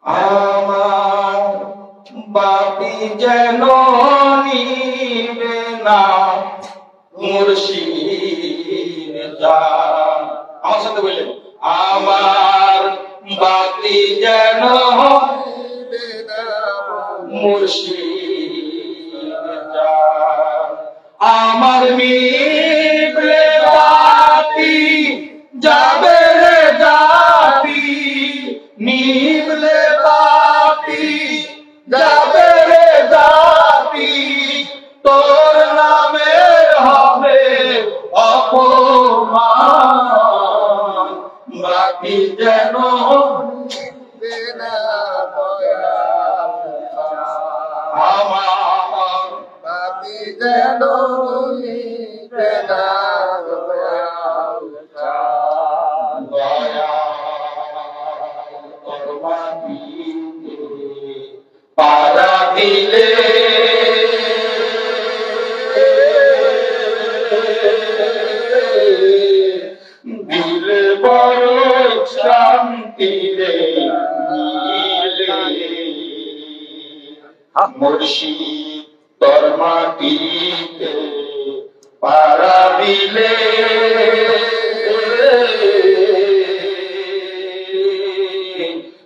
আমার বাতি যেন নিবে না মুর্শিদ জান। আমার সাথে বললেন, আমার বাতি যেন নিবে না মুর্শিদ জান। আমার নিবলে বাতি যাবে রে জাতি, নিবলে বাতি যাবে রে জাতি, তোর নামের হবে অপমান। বাতি যেন নিবে না দয়াল আমার, বাতি যেন নিবে না দয়াল পারা দিলে দিলে বড় শান্তি রে মুর্শিদ তোর মাটিতে পারা দিলে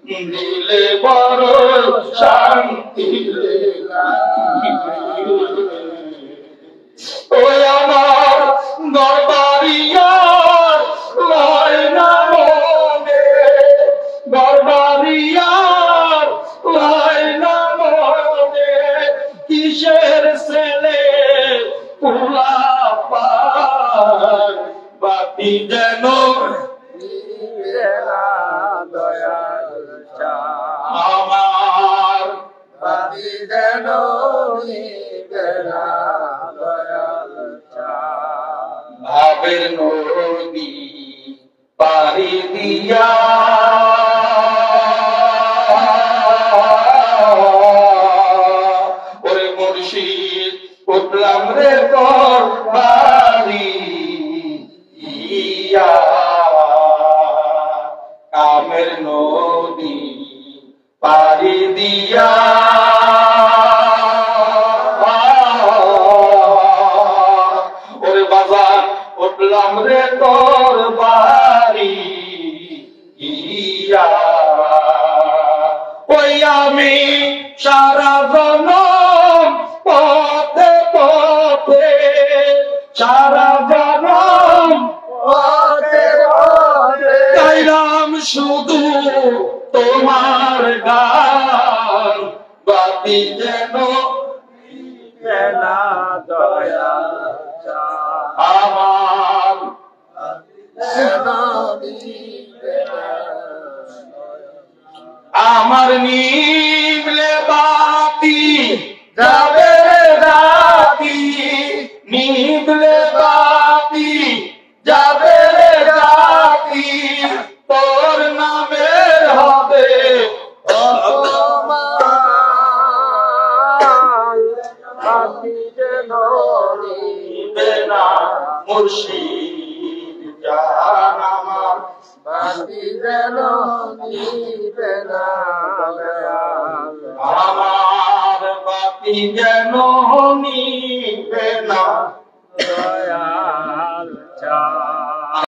দিলে বড় শান্তি রে। ওই আমার দরবারিয়ার লয় না মনে, দরবারিয়ার লয় না মনে, কিসের ছেলে পোলা পার। বাতি যেন দয়াল আমার, বাতি যেন দয়াল ভাবের নদী পাড়ি দিয়া ওরে মুর্শিদ উঠলাম রে তোর বাড়ি ইয়া, কামের নদী পাড়ি দিয়া ওরে বাজার উঠলাম রে তোর বাড়ি ইয়া। ওই আমি সারা জনম পথে পথে, সারা জনম পথে পথে গাইলাম শুধু তোমার গান। বাতি যেন নিবে না দয়াল আমার, আমার নিবলে বাতি যাবে রাতি, নিবলে বাতি যাবে রাতি, তোর নামের হবে অপমান। বাতি যেন নিবে না মুর্শিদ জান আমার, বাতি যেন নিবে না দয়াল আমার, বাতি যেন নিবে না।